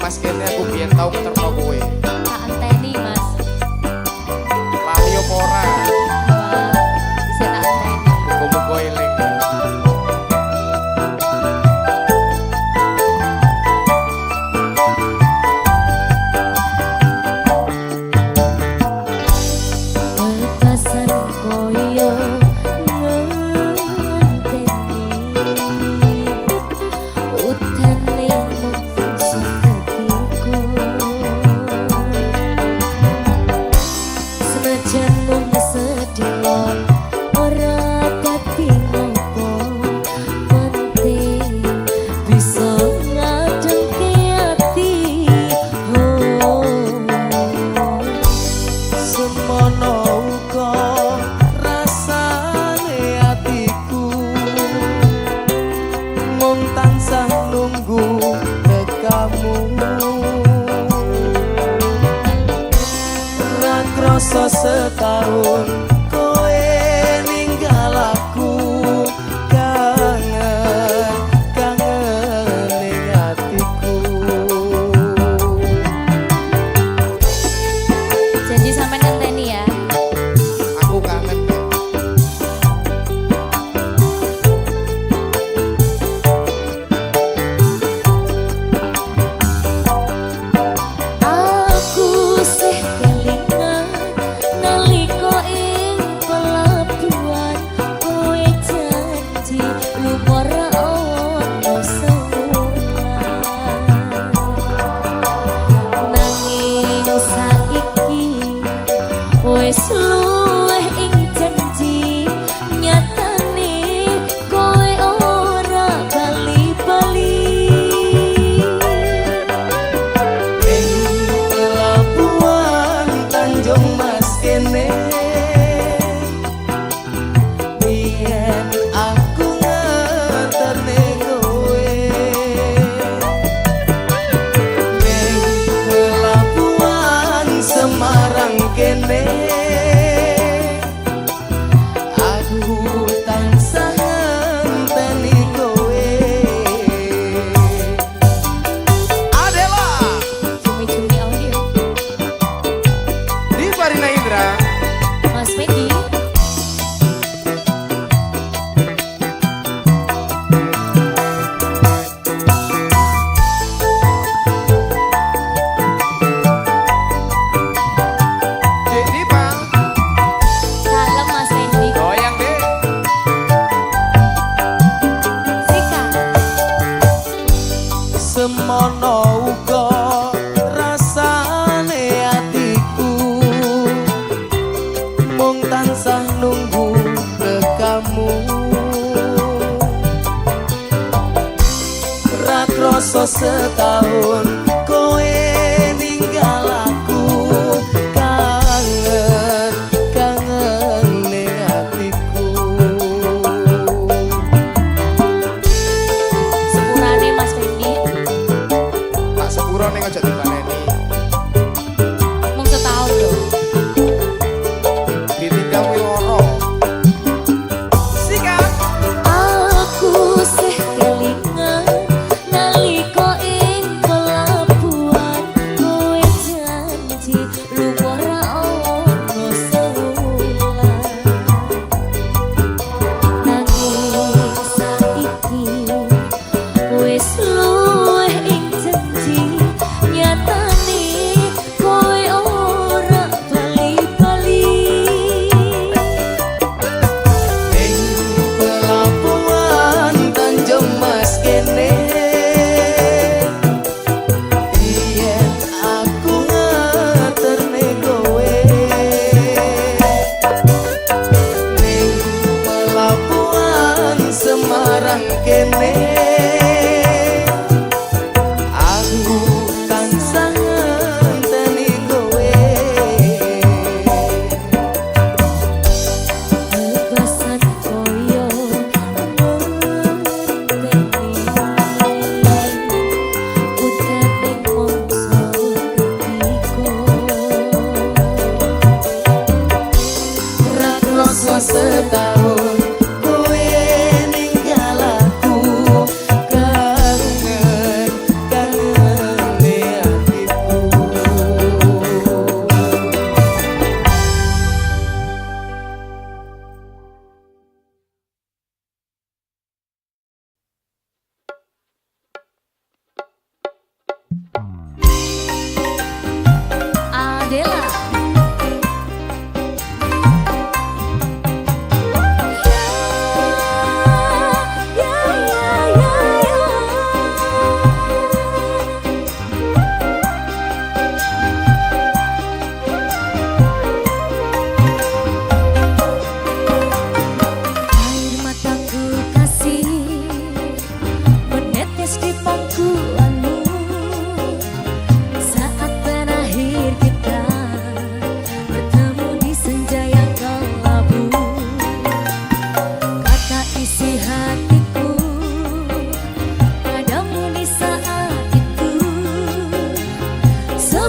Mas kene aku biyen tau ngeterno kowe. Tak anteni Mas. Lali opo ora? Wah, bisa tak anteni. Muga-muga eling. Bebasan koyo ngenteni utane sepertiku senajan mung sedina ora dadi ngopo penting bisa ngadengke ati semono uga rasane atiku mung tansah nunggu tekamu ra krasa setahun kowe ninggal aku kangen kangen ning atiku. janji sampai ngenteni ya. Aku kangen. Aku sih kelingan nalika ing pelabuhan kowe janji lumur ono sewulan nanging saiki wis luwih ing janji nyatane kowe ora bali-bali. Pelabuhan Tanjung Mas kene biyen aku ngeterne kowe ning pelabuhan Semarang kene aku tansah ngenteni kowe. Adela Cumi-cumi audio di Farina Indra. Mas Medi. Dek Dipa. Salam Mas Medi. Goyang dek. Sika. Semono uga rasane atiku mung tansah nunggu rekamu ra krasa setahun kowe ninggal aku kangen kangen ning atiku. Sepurane Mas Medi. Tak sepuro ning aja dibaleni. Mung setahun lho. Ditinggal kuwi loro. Sikat. Aku sih kelingan nalika ing pelabuhan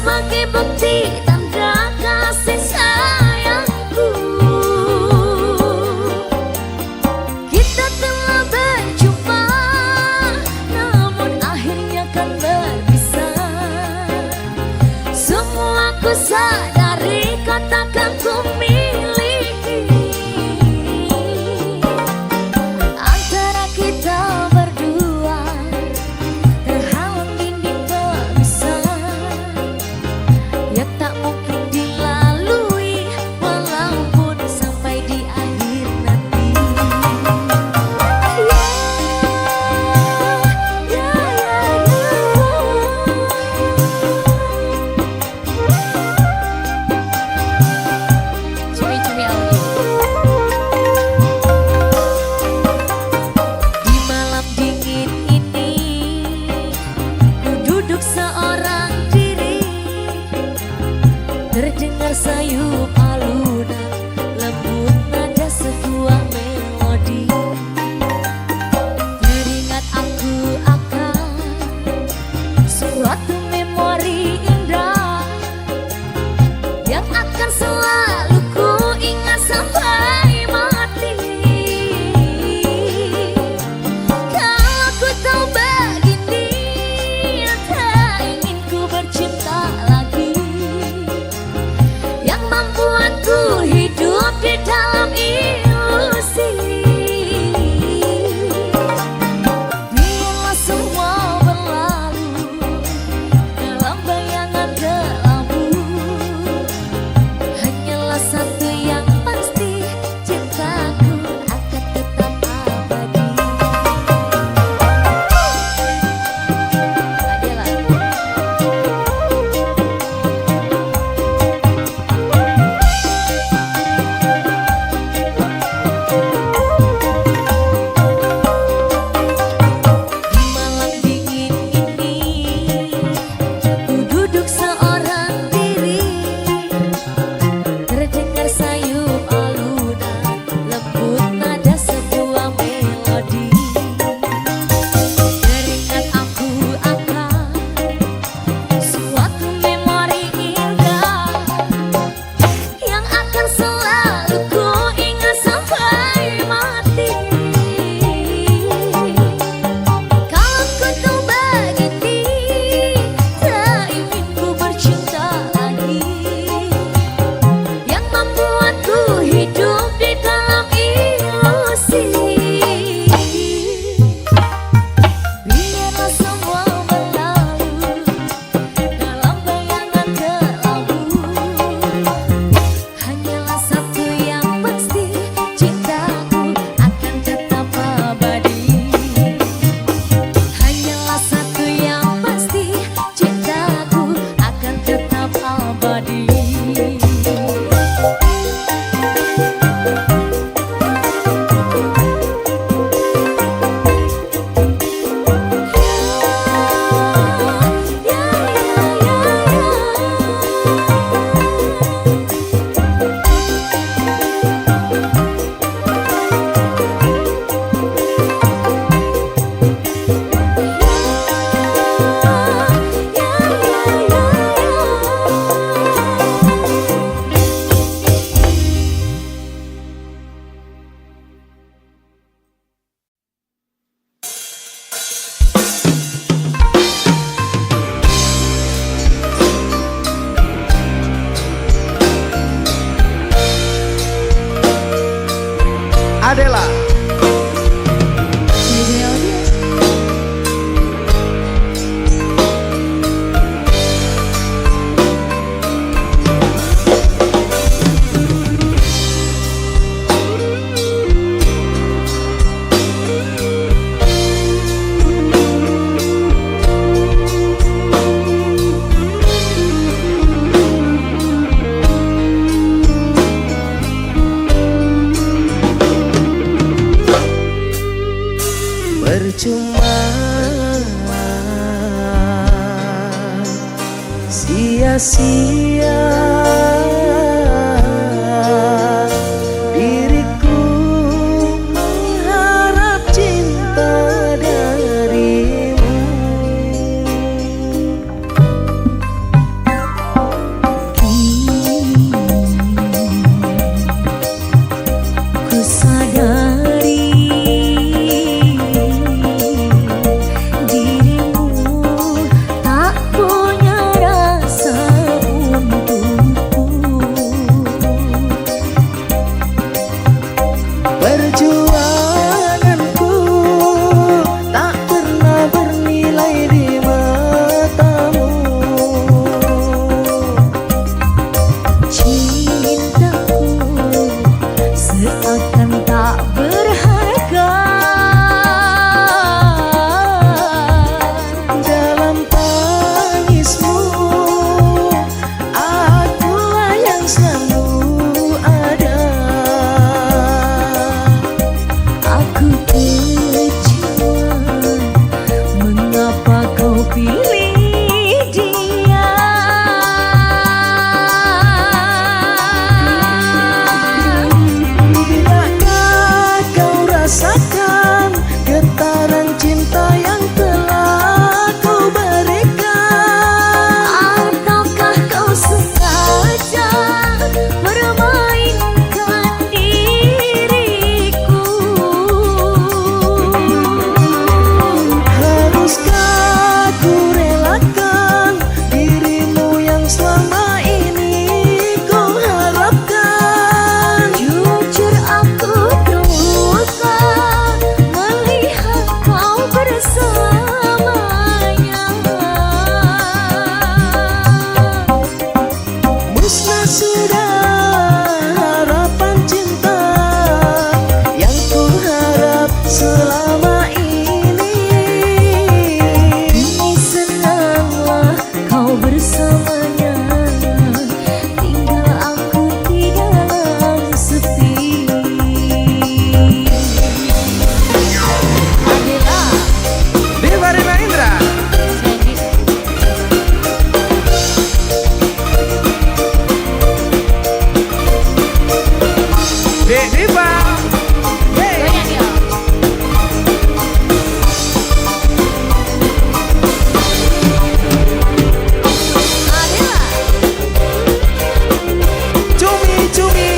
sebagai bukti tanda kasih sayangku. Kita telah berjumpa, namun akhirnya kan berpisah. Semua ku sadari katakan ku miliki. Antara kita berdua terhalang dinding pemisah yang tak mungkin dilalui walaupun sampai di akhir nanti. Cumi-cumi audio. Di malam dingin ini ku duduk seorang diri, terdengar sayup alunan lembut nada sebuah melodi. Teringat aku akan suatu memori indah yang akan selalu ku ingat sampai mati. Kalau ku tahu begini, tak ingin ku bercinta lagi, yang membuatku hidup di dalam ilusi. Biarlah semua berlalu dalam bayangan kelabu. Hanyalah satu yang pasti, cintaku akan tetap abadi. Adalah di malam dingin ini ku duduk seorang diri, terdengar sayup alunan lembut nada sebuah melodi. Teringat aku akan suatu memori indah yang akan selalu ku ingat sampai mati. Kalau ku tahu begini, tak ingin ku bercinta lagi, yang membuatku hidup di dalam ilusi. Biarlah semua berlalu dalam bayangan kelabu. Hanyalah satu yang pasti, cintaku akan tetap abadi. Hanyalah satu yang pasti, cintaku akan tetap abadi. Adela. Percuma sia-sia diriku mengharap cinta darimu. selalu ada. Aku kecewa, mengapa kau pilih dia? Tidakkah kau rasakan getaran cinta yang telah kau berikan? Ataukah kau sengaja permainkan diriku? Haruskah ku relakan dirimu yang selama ini kau harapkan? Jujur aku duka melihat kau bersamanya. Musnah sudah harapan cinta yang ku harap selama ini. Kini senanglah kau bersamanya, tinggal aku di dalam sepi. Adela, Diva Rina Indra. Dek Diva. Hey. goyang ya. Adela, Cumi Cumi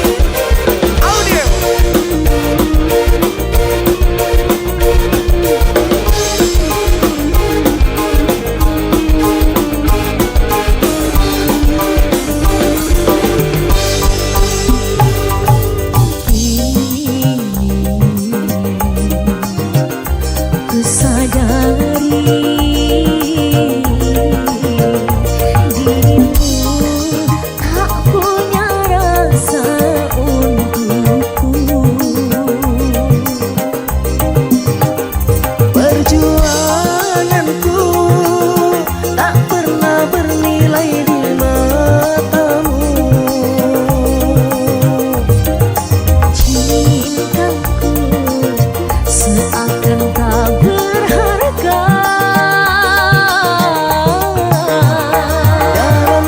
Audio. ku sadari dirimu tak punya rasa untukku. Perjuanganku tak pernah bernilai di matamu. Cintaku seakan tak berharga. Dalam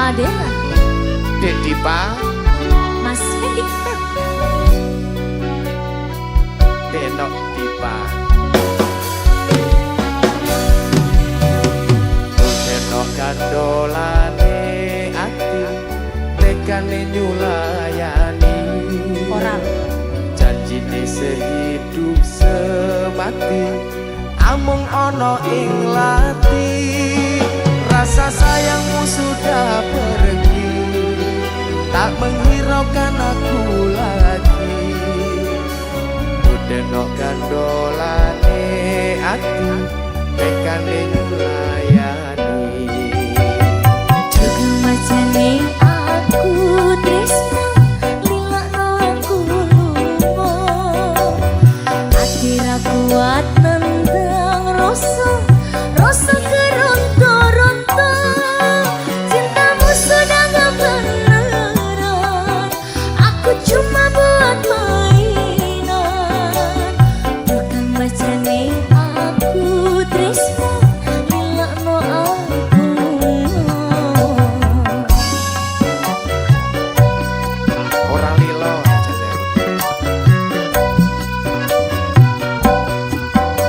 Adela, Dek Dipa, Mas Fendi. Denok Dipa. Denok kandolane ati, tekane nyulayani. Orang Janjine sehidup semati, amung ono ing lati. Rasa sayangmu sudah pergi, tak menghiraukan aku lagi. Denok kandolane ati, tekane nyulayani. Jogo macane aku tresno, lilakno aku lunga. Ati ra kuat nendang rasa keronta-ronta. Cintamu sudah gak beneran, aku cuma buat mainan. Bukan macane aku tresno, lilakno aku Orang lilo aja deh.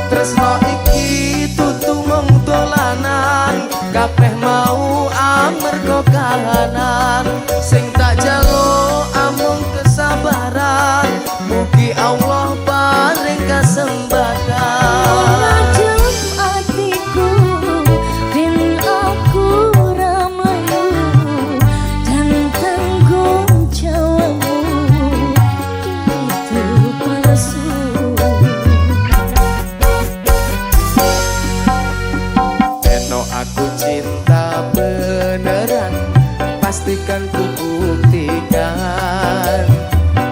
Tresno iki tutu mung dolanan, kabeh mau amarga kahanan. Sing tak jaluk amung kesabaran, mugi Allah paring kasembatan. Rajam hatiku, ben aku ramayu, dan tanggung jawabmu itu palsu. Eno aku cinta beneran, pastikan ku buktikan.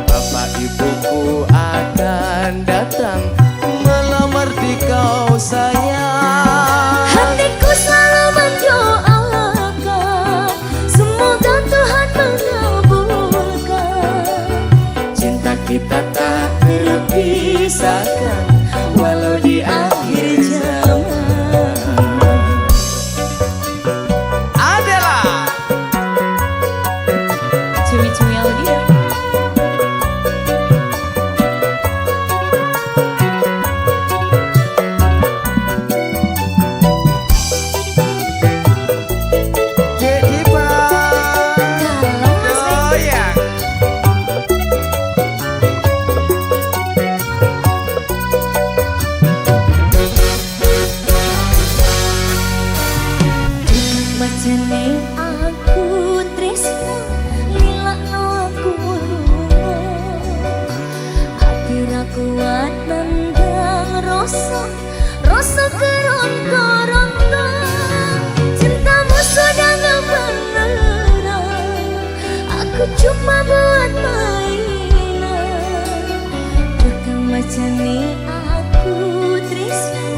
Bapak ibuku akan datang melamar di kau sayang. Hatiku selalu mendoakan, semoga Tuhan mengabulkan. Cinta kita tak terpisahkan, walau di akhir zaman. Adela, Cumi-cumi audio. Dek Dipa. Kalau Mas Fendi. Oh ya. Macane aku tresno, lilakno aku lunga. Ati ra kuat nendang rasa keronta-ronta. Cintamu sudah gak beneran, aku cuma buat mainan. Bukan macane aku tresno,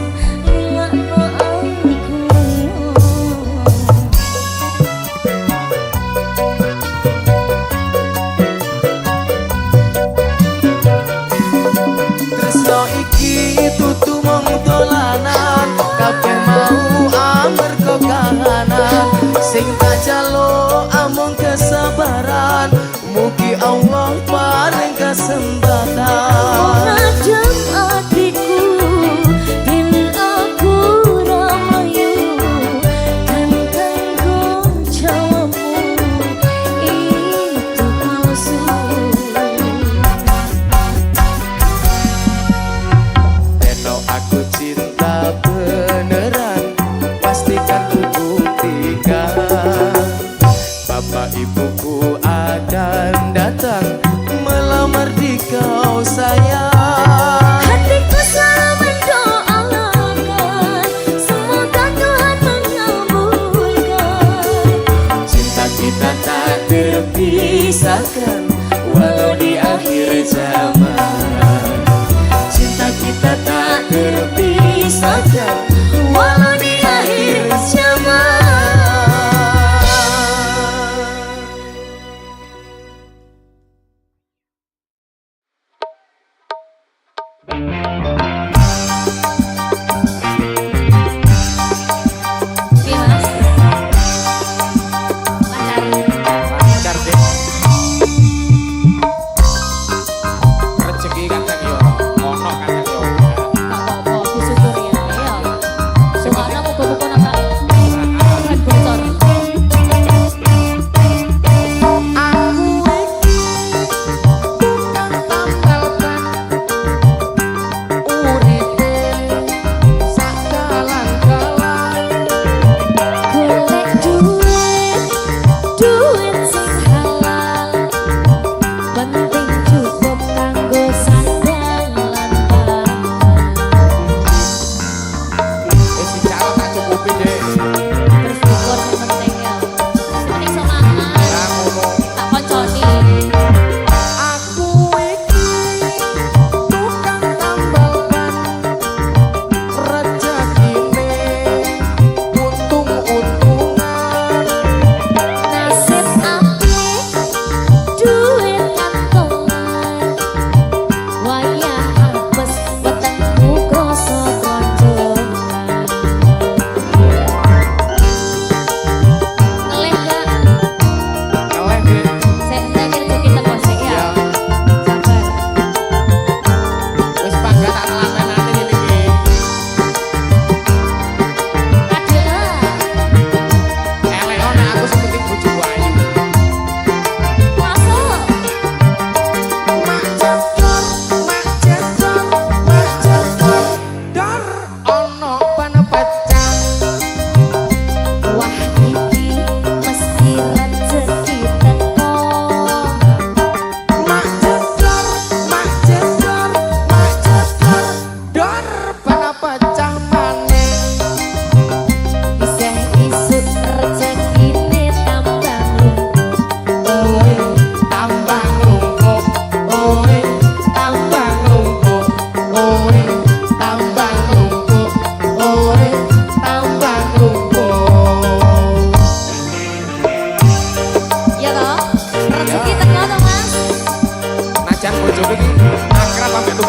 lilakno aku lunga. Tresno iki tutu mung dolanan, kabeh mau amarga kahanan. Sing tak jaluk amung kesabaran, mugi Allah paring kasembatan. Rajam hatiku, ben aku ramayu, dan tanggung jawabmu itu palsu. Eno aku cinta beneran, pastikan ku buktikan. Bapak ibuku akan datang melamar di kau sayang. Hatiku selalu mendoakan, semoga Tuhan mengabulkan. Cinta kita tak terpisahkan, walau di akhir zaman. Cinta kita tak terpisahkan, walau di akhir zaman. Oke Mas, Mas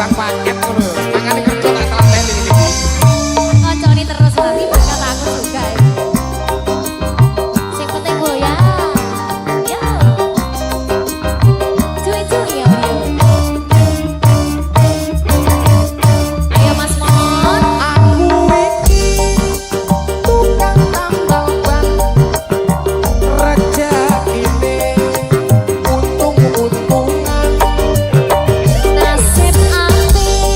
barang paket ngono. Makane kerja tak telateni iki. Ngoconi terus nanti bakat aku juga. Sing penting goyang. Yo. Cuy-cuy ya. Ayo Mas Mon. Aku iki tukang tambal ban. Rezekine untung-untungan. Nasib apik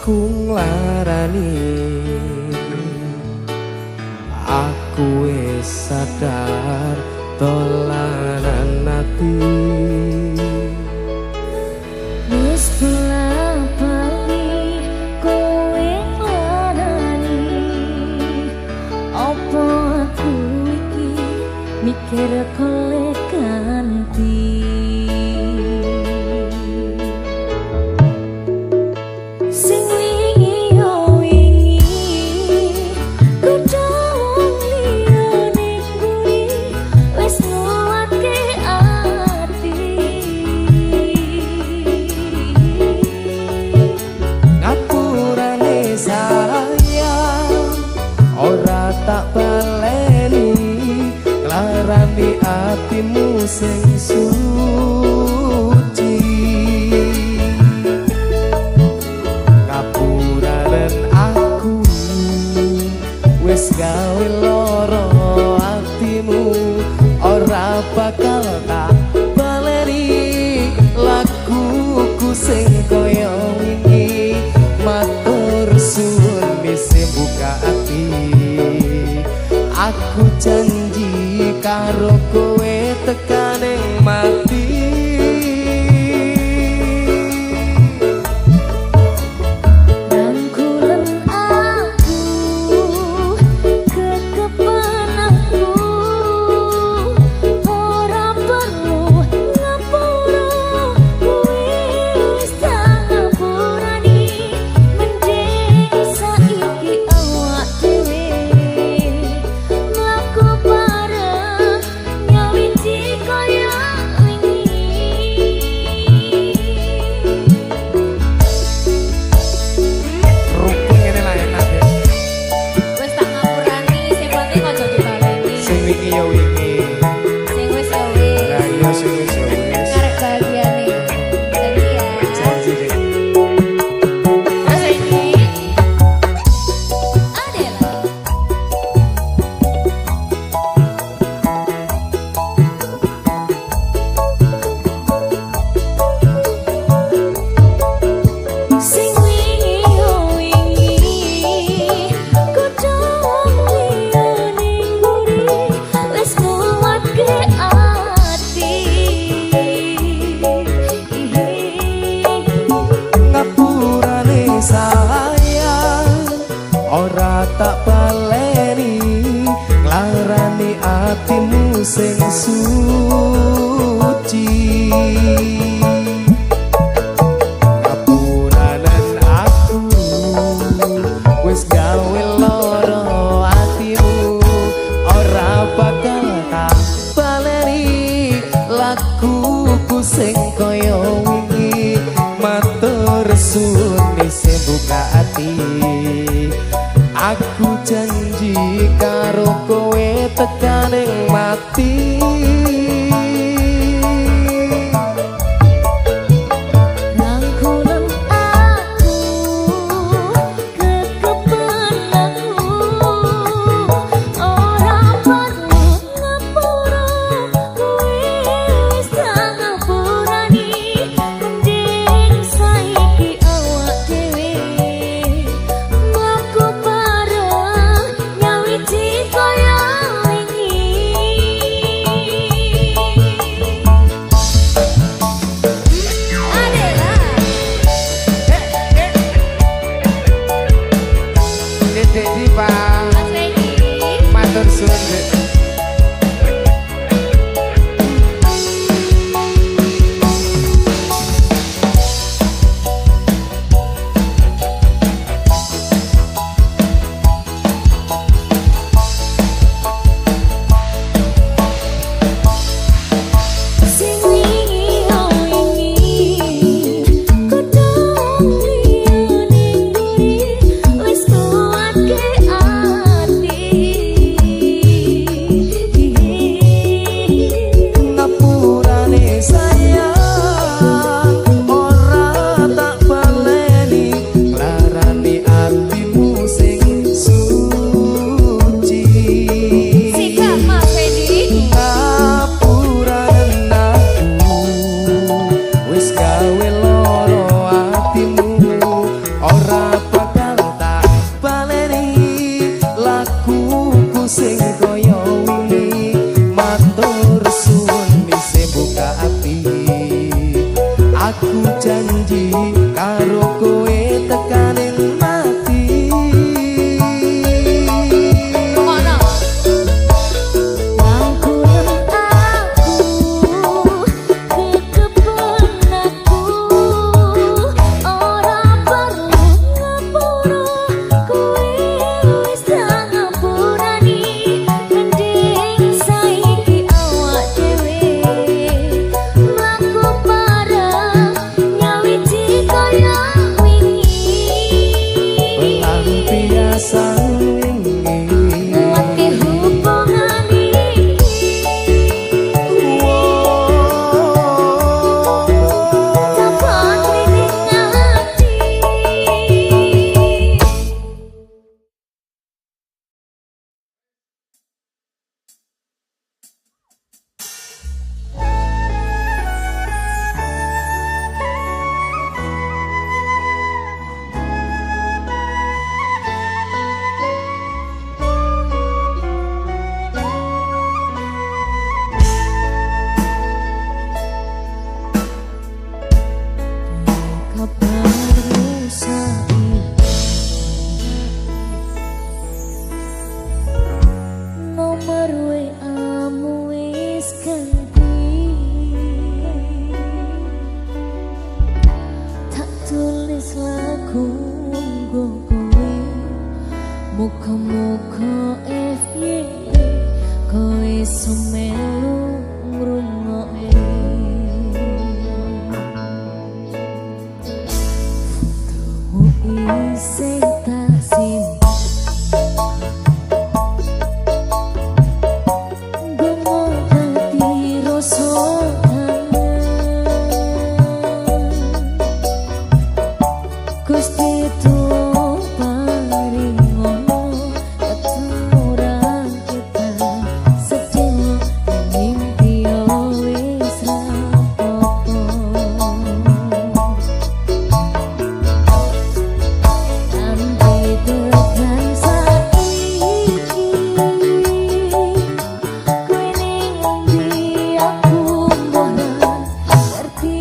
aku nglarani aku wis sadar dolanan ati Wis bola-bali kowe nglarani apa aku iki mikir kowe ganti sing wingi yo wingi kudu liyane kuwi wis nuwake ati ngapurane sayang ora tak baleni nglarani atimu sing suci ngapuranen aku wis gawe loro atimu ora bakal tak baleni lakuku sing koyo wingi matur suwun bisa buka ati aku janji karo kowe tekane mati rangkulan aku kekepan aku ora perlu ngapura wis tak ngapurani mending saiki awak dhewe mlaku bareng nyawiji kaya rukun ngene lah enak ya wis tak ngapurani sing penting aja dibaleni sing wingi ya wingi sing wis ya wis lah iya sing wis ya wis ngarep bahagiane tadi ya janji deh saiki Adela sing wingi yo wingi kudu liyane nguri wis nuwake ati ngapurane sayang ora tak baleni nglarani atimu sing suci ngapuranen aku wis gawe loro atimu ora bakal tak baleni lakuku sing koyo wingi matur suwun sing buka ati aku janji karo kowe tekane mati rangkulan aku kekepan aku ora perlu ngapura wis tak ngapurani mending saiki awak dhewe mlaku bareng nyawiji kaya wingi. tunggu kowe muga-muga FYP kowe sumelu ngrungokne fotomu isih tak simpen Gusti tuh paringono ketemu kita sedih mimpi wis rapopo nanti tekan saiki kowe ning ndi aku mbok ngerti.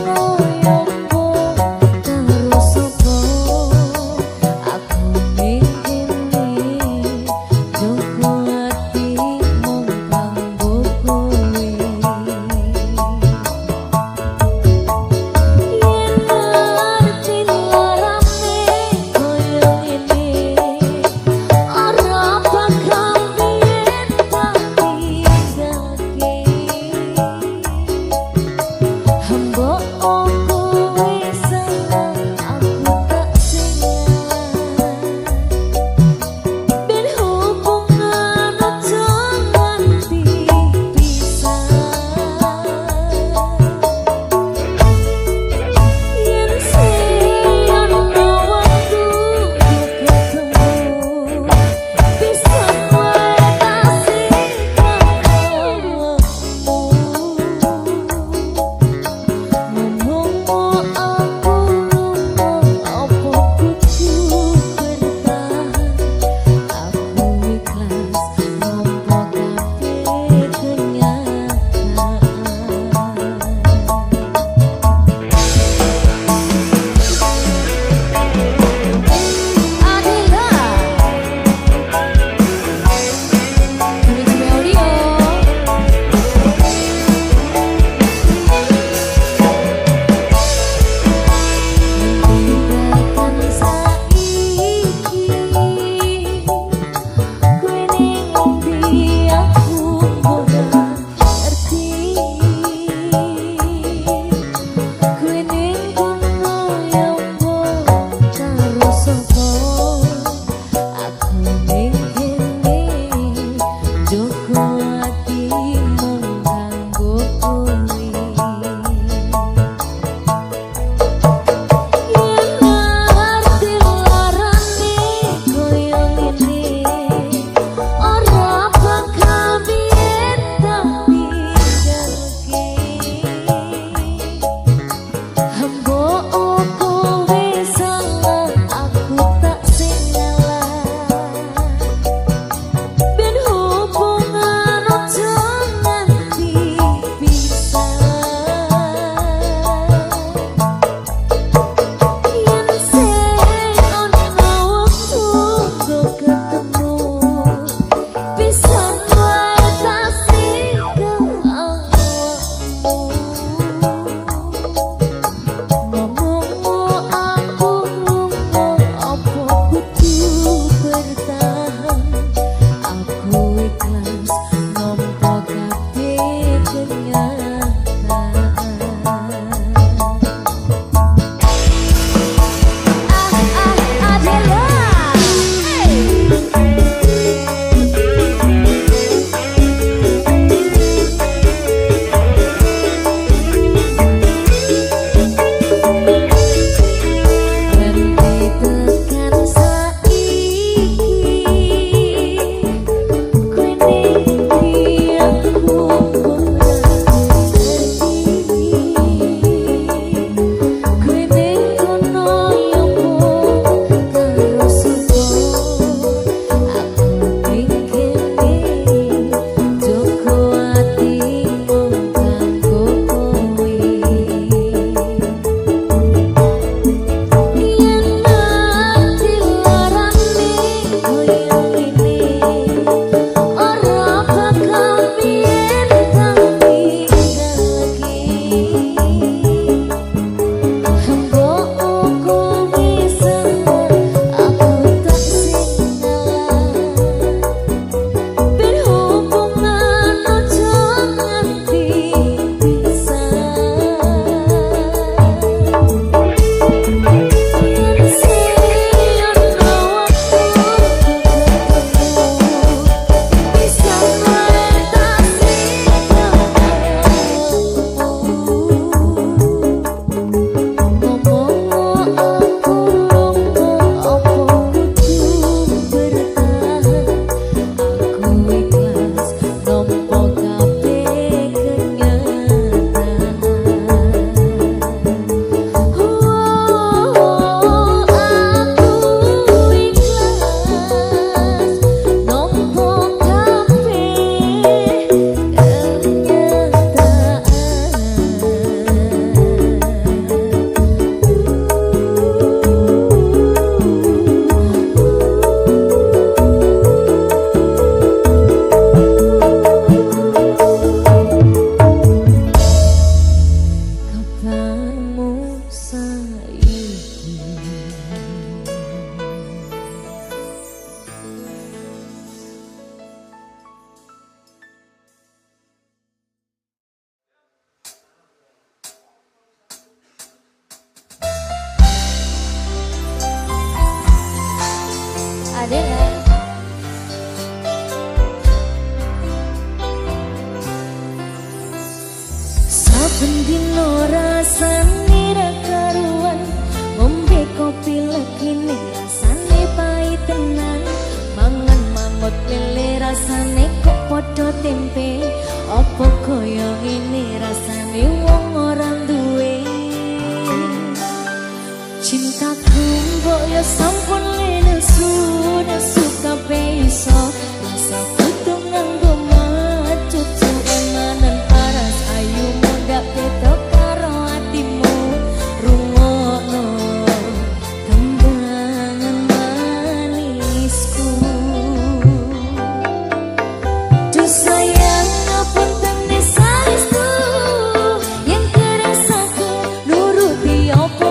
Kau Cintaku mbok ya sampun lenesu nesu kabeh iso rasa kudu nganggo macucu emanan paras ayu muda beda karo atimu rungokno tembangan manisku duh sayang apa temne saestu yang kerasaku nuruti apa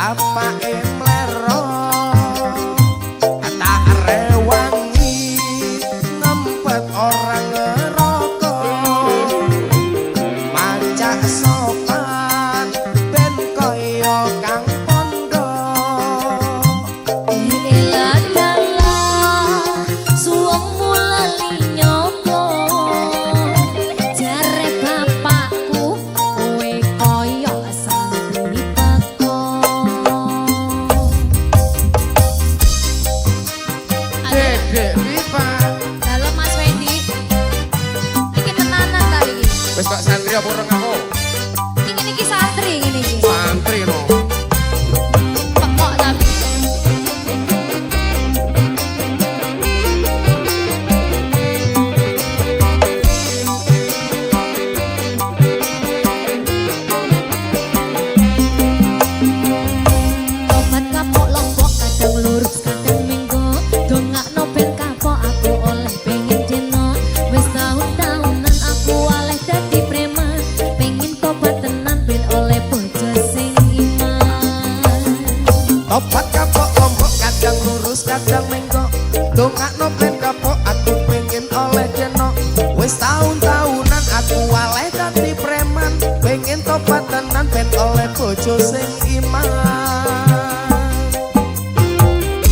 bapake mlero tak rewangi ngempet orang ngeroko macak sopan ben koyo kang pondo Ilah-dalah suwung mulali nyopo jare bapakku kowe koyo santri beko Dedek Diva Halo Mas Wendy iki tenanan ta iki Wis kok santri apa urung aku? iki santri ngene iki Santri no. pekok tapi Tobat kapok lombok kadang lurus kadang minggu dongakno ben kapok aku oleh pengen dino wis taun-taunan aku oleh dadi preman pengen tobat tenan ben oleh bojo sing iman Topat kapok lombok kadang lurus kadang menggok dongakno ben kapok aku pengen oleh jeno wis taun-taunan aku waleh dadi preman pengen topat tenan ben oleh bojo sing iman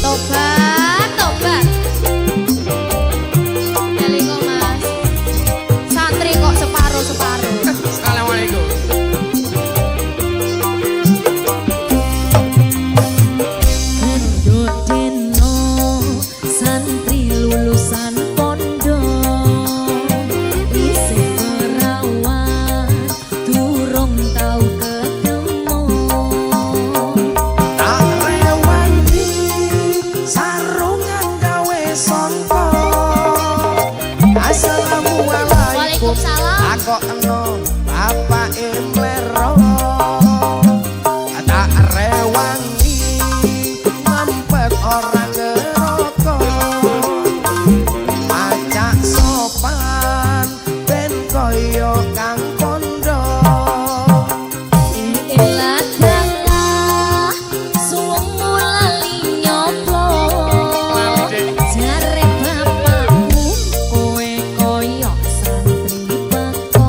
tobat tobat elingo Mas santri kok separuh-separuh Assalamualaikum. Gendut dino santri lulusan pondok isih perawan durung tau ketemu tak rewangi sarungan gawe songko Assalamualaikum Waalaikumsalam aku eno bapak mlero tak rewangi ngempet orang ngeroko macak sopan ben koyo kang pondo ilah-dalah suwung mulali nyoplo jare bapakku kowe koyo santri beko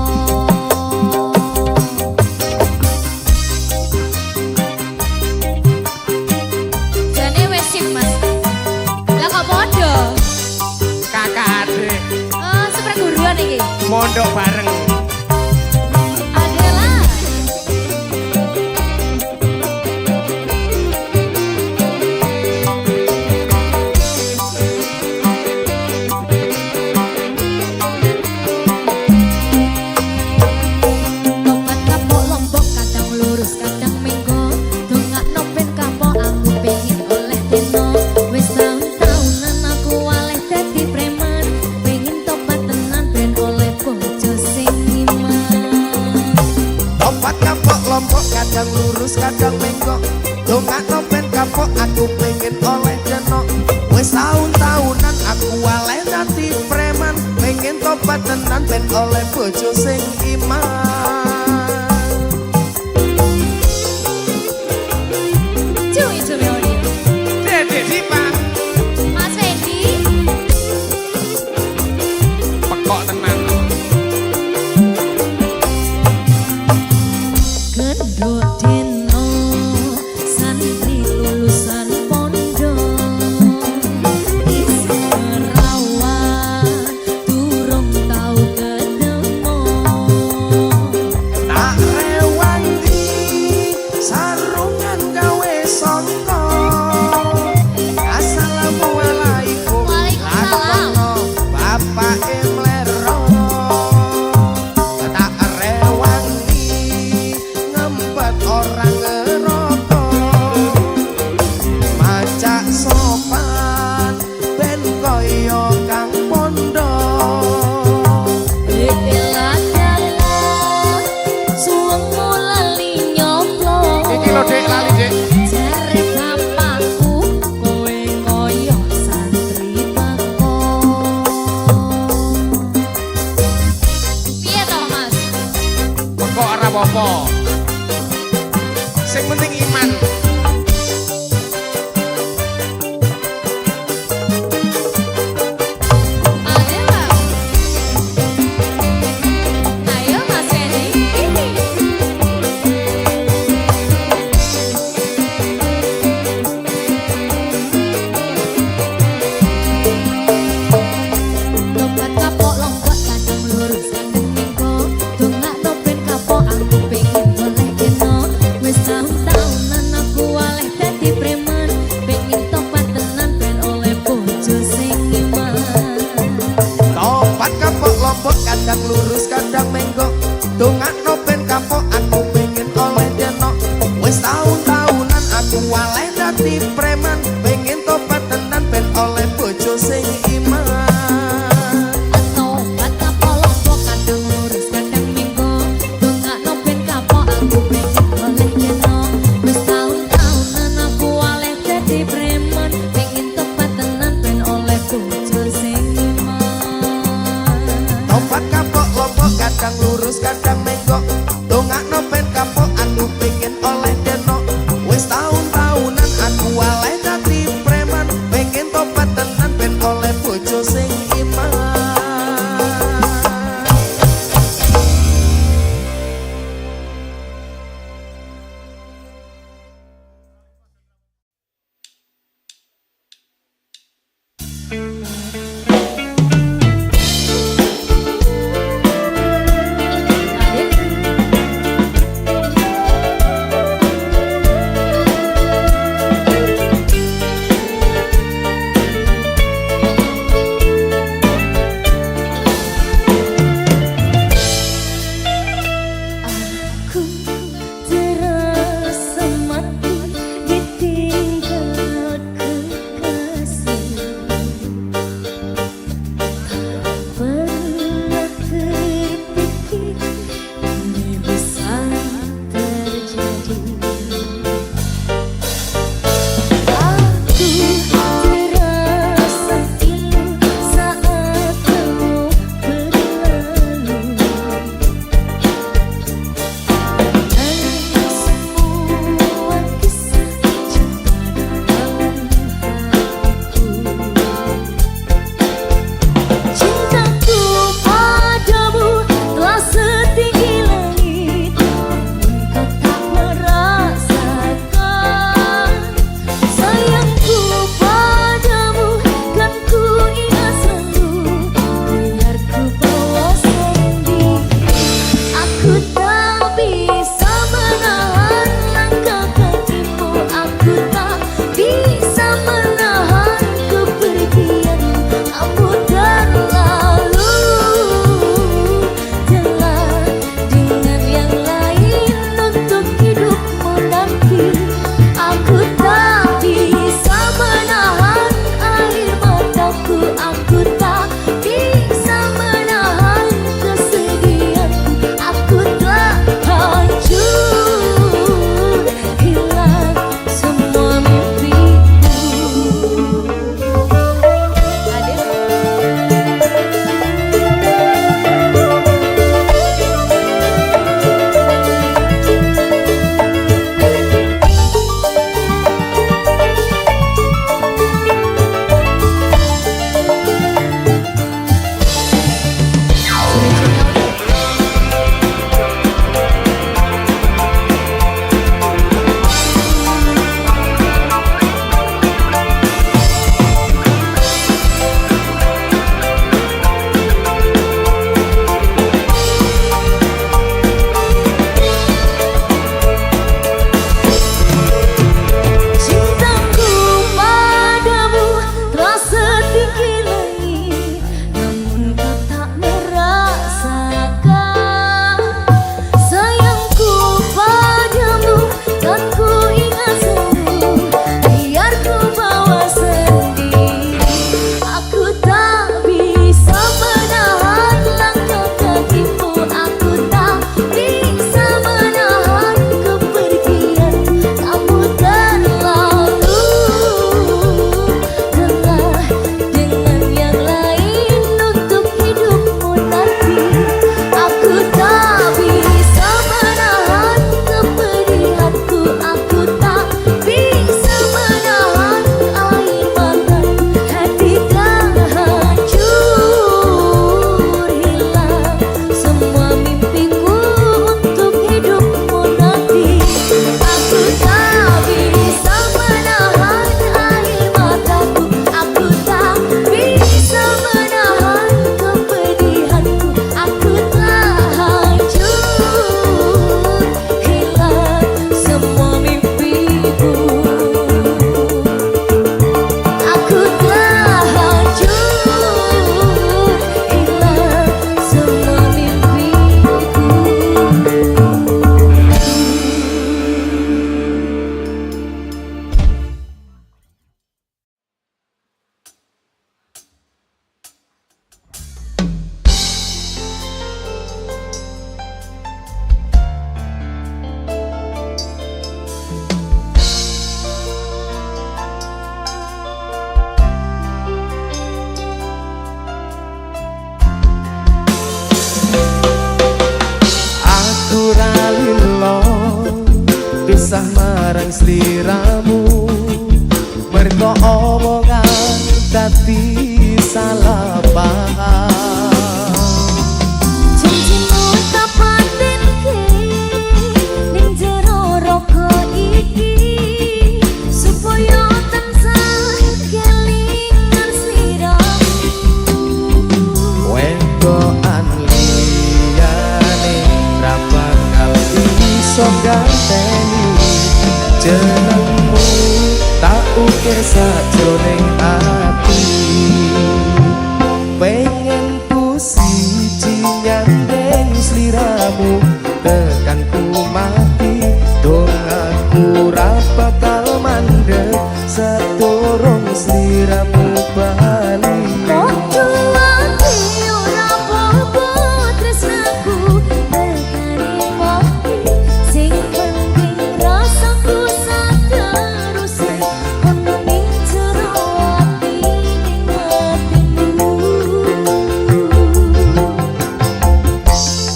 jane wis sip Mas lah kok podo Kakak adik seperguruan iki mondok bareng. adalah tobat kapok lombok kadang lurus kadang minggu dongakno ben kapok aku pengen oleh dino wis taun-taunan aku oleh dadi preman pengen tobat tenan ben oleh bojo sing iman Topat kapok lombok kadang lurus kadang menggok dongakno ben kapok aku pengen oleh jeno wis taun-taunan aku waleh dadi preman pengen topat tenan ben oleh bojo sing iman cuy cuy Dedek Diva. Mas Wendy Pekok tenan. gendut dino santri lulusan pondok isih perawan durung tau ketemu tak rewangi sarungan gawe songko Assalamualaikum Waalaikumsalam. Aku bapak mlero tak rewangi ngempet orang ngeroko macak sopan ben koyo kang pondo ilah-dalah suwung mulali nyoplo Iki lho Dek lali Dek. jare marang sliramu mergo omongan dadi salah paham. Janjimu tak patenke ning jero raga iki supaya tansah kelingan sliramu. Wedokan liyane ra bakal iso ganteni jenengmu tak ukir sajroning ati. Pengen ku siji nyandeng sliramu tekan ku mati dong aku ra bakal mandeg sedurung sliramu bali. Podo ati ora apa-apa tresnaku tekani mati sing penting rasaku sateruse ono ning jero ati ning atimu.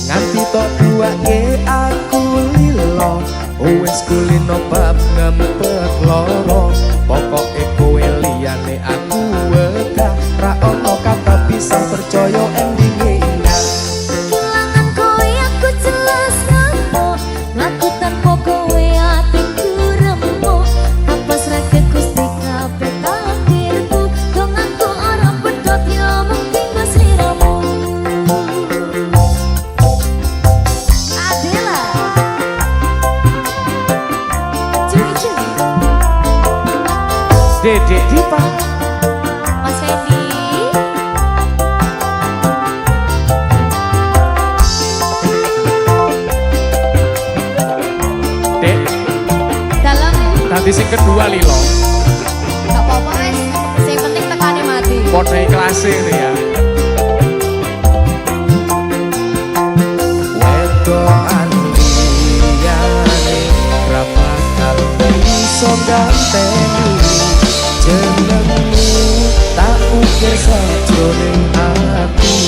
Nganti tok duake aku lilo wis kulino bab ngempet loro pokoke kowe liyane aku wegah ra ono kata bisa percaya endinge indah. Kehilangan kowe aku jelas ngamuk laku tanpa kowe atiku remuk kapas rake Gusti kabeh takdirku dong aku ora pedot ya mung tinggal sliramu. Adela cuy Dedek Dipa Mas Fendi Dek, dalam tadi sing kedua lilo. gak apa-apa wes sing penting tekane mati. Podo ikhlas ini ya. wedokan liyane ra bakal iso ganteni jenengmu tak ukir sajroning ati.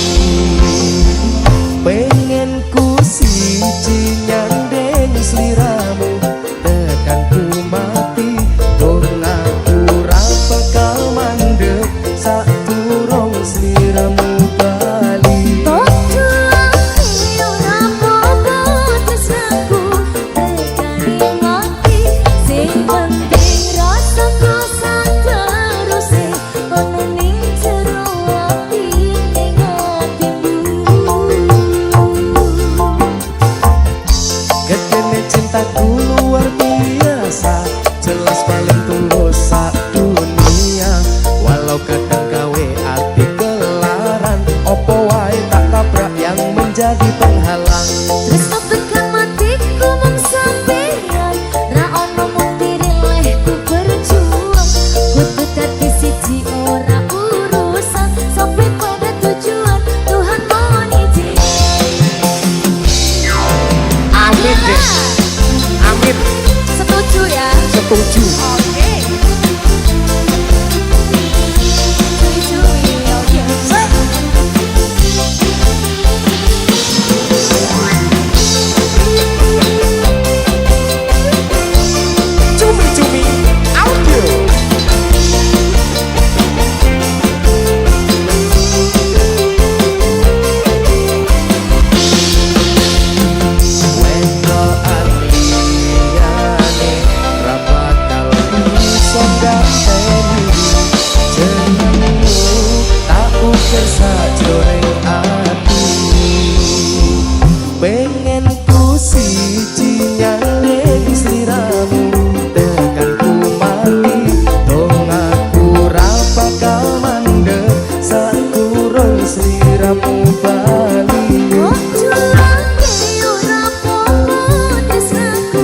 Pengen ku siji nyandeng sliramu tekan ku mati dong aku ra bakal mandeg sadurung sliramu bali. Podo ati ora apa-apa tresnaku tekani mati sing penting rasaku sateruse ono ning jero ati ning atimu. Gedene cintaku luar biasa jelas paling tulus sak dunia walau kadang gawe ati kelaran opo wae tak tabrak yang menjadi penghalang. Tresno tekan matiku mung sampeyan ra ono mung dirilehku berjuang kudu dadi siji ora urusan sampai pada tujuan Tuhan mohon izin. Amin dek, amin. Setuju ya? Setuju. Oke. Cui-cui, oke. Cumi-cumi audio. Wedokan liyane ra bakal iso ganteni jenengmu tak ukir sajroning ati. Pengen ku siji nyandeng sliramu tekan ku mati dong aku ra bakal mandeg sadurung sliramu bali. Podo ati ora apa-apa tresnaku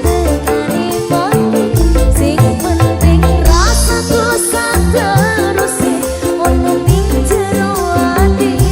tekani mati sing penting rasaku sateruse ono ning jero ati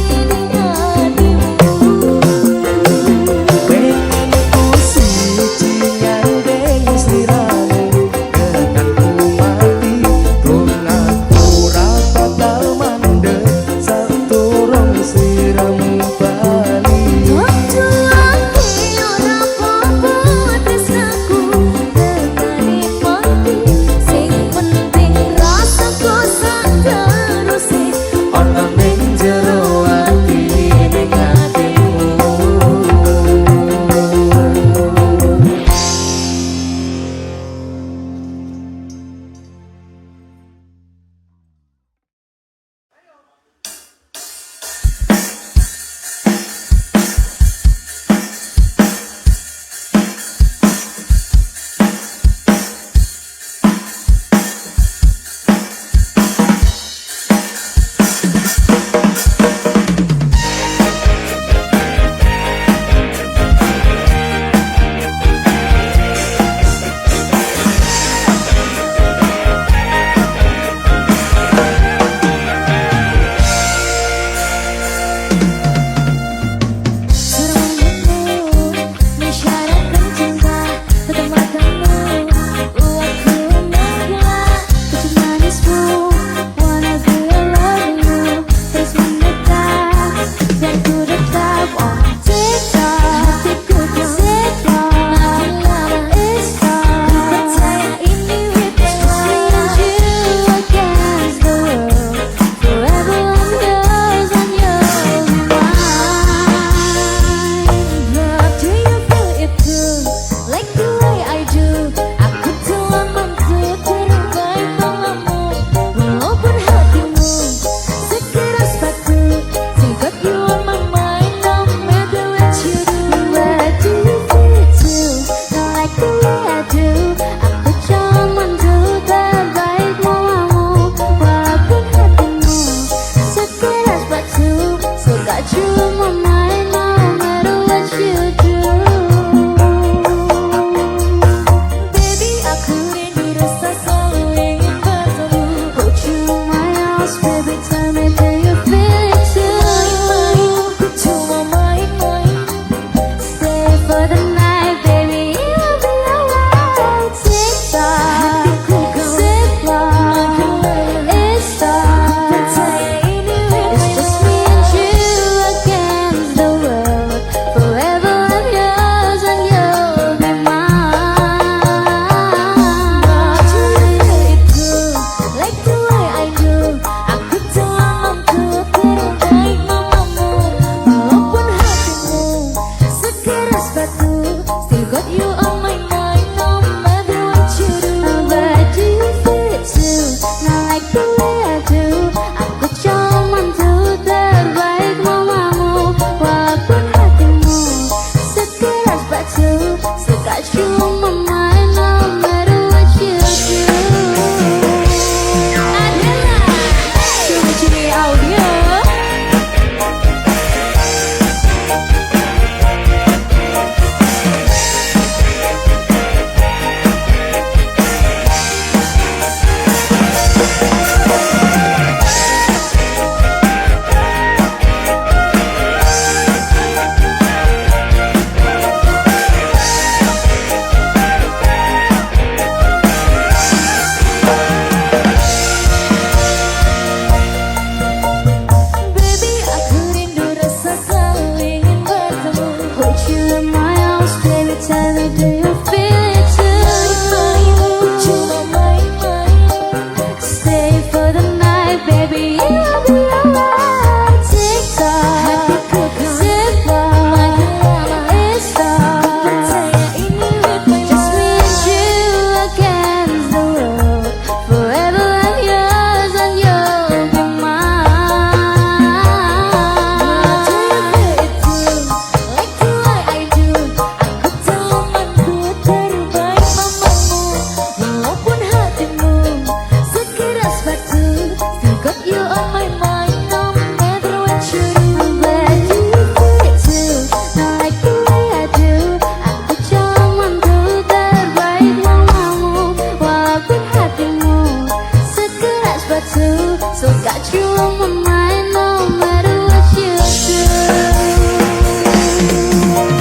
but two. So got you on my mind no matter what you do.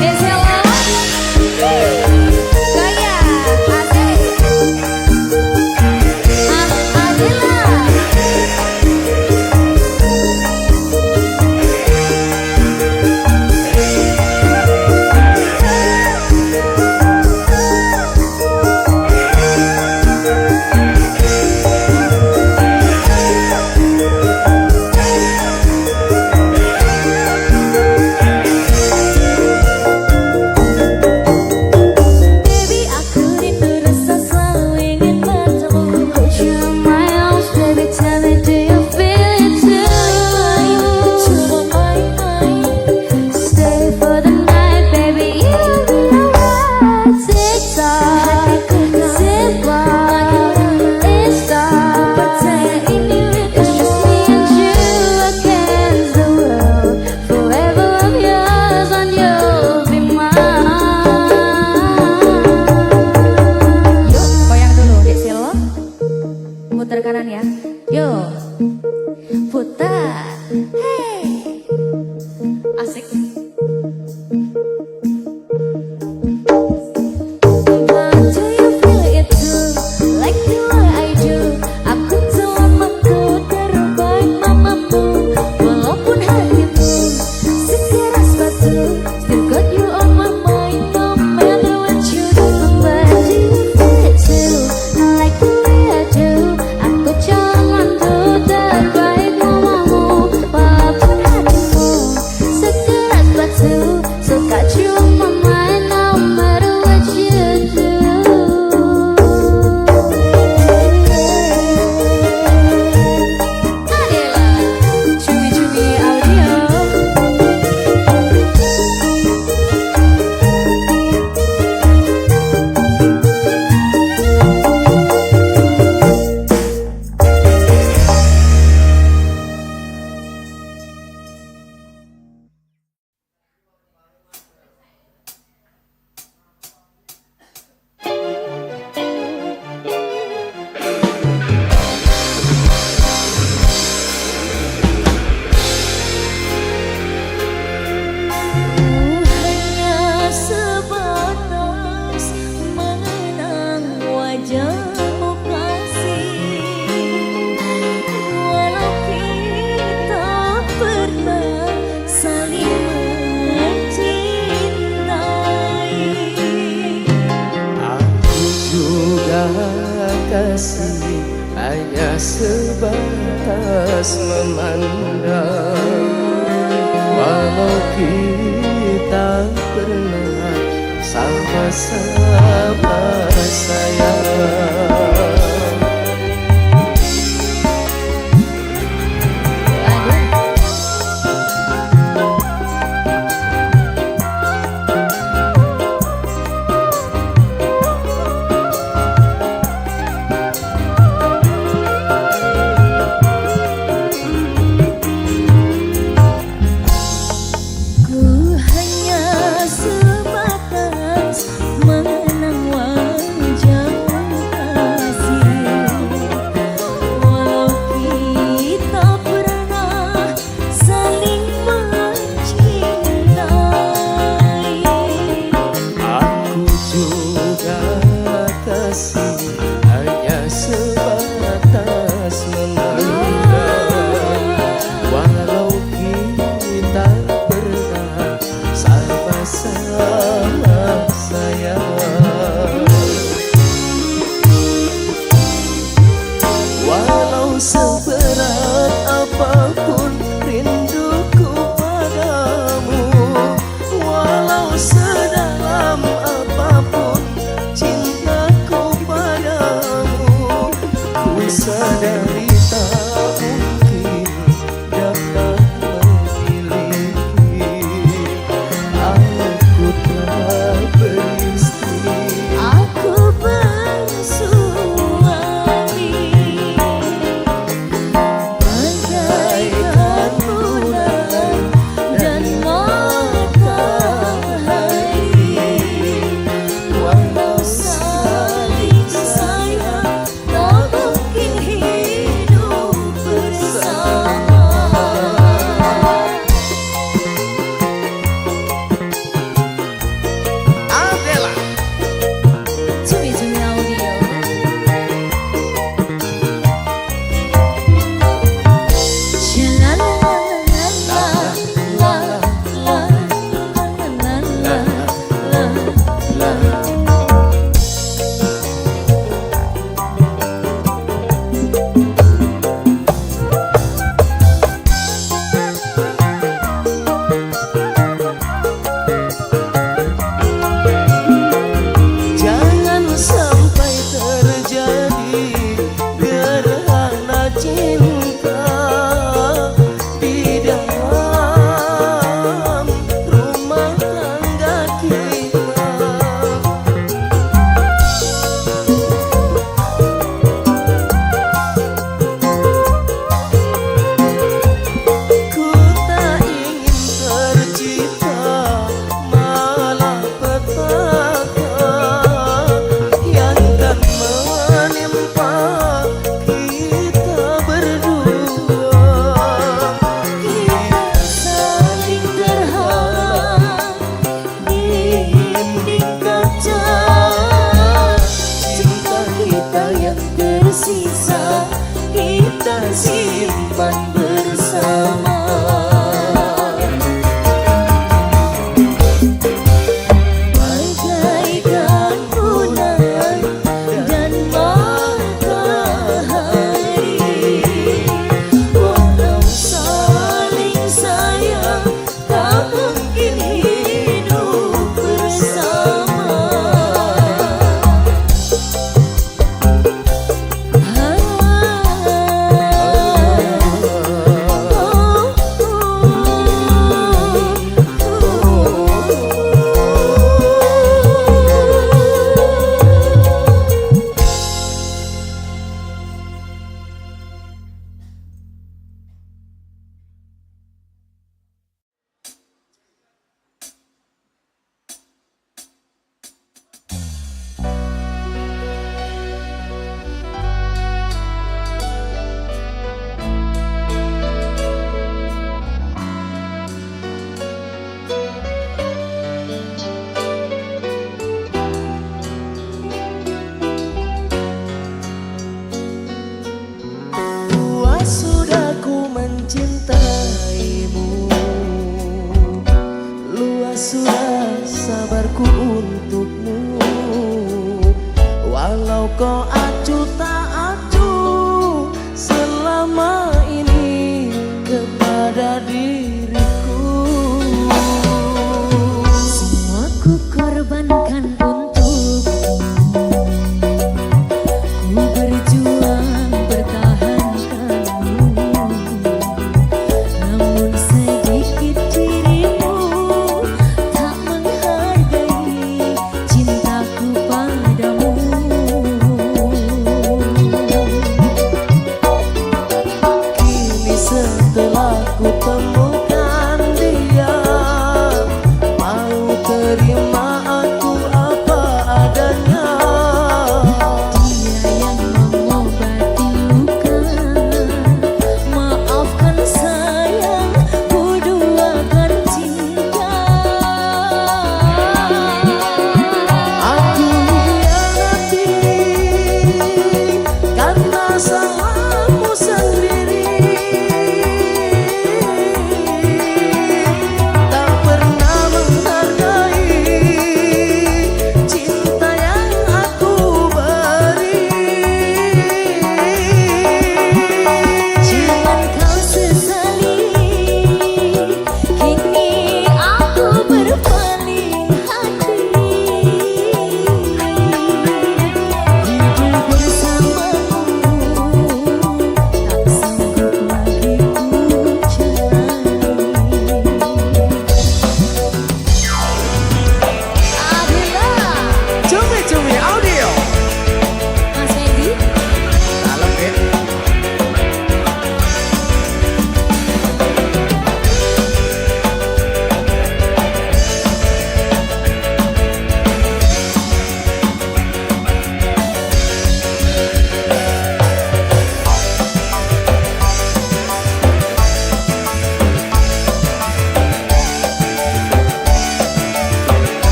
Miss Hello, Gaya, asik. Adila. Putar kanan ya, yo, putar, hey, asik. But do you feel it too, like the way I do? Aku selamaku terbaik mamamu, walaupun hatimu sekeras batu. Still got you on my mind, no matter what you do. But do you feel it too, like the way I do? Jangan tuh terbaik mamamu, walaupun hatimu sekeras batu. So got you on my mind no matter what you do. Adila, cumi-cumi audio. Hanya sebatas mengenang wajahmu kasih, walau kita pernah saling mencintai. Aku juga kasih, hanya sebatas memandang, walau kita pernah sama-sama sayang. Ku hanya sebatas mengenang wajahmu kasih, walau kita pernah saling mencintai. Aku juga kasih, hanya sebatas memandang, walau kita pernah sama-sama sayang. Walau seberat apapun rinduku padamu, walau sedalam apapun cintaku padamu, ku sadari tak mungkin dapat memiliki. Aku telah beristri, Aku bersuami, bagaikan bulan dan matahari. Walau saling sayang, tak mungkin hidup masa kita simpan bersama. Bagaikan bulan dan matahari, walau saling sayang tak mungkin hidup bersama. Luas sudah ku mencintaimu, luas sudah sabarku untukmu, walau kau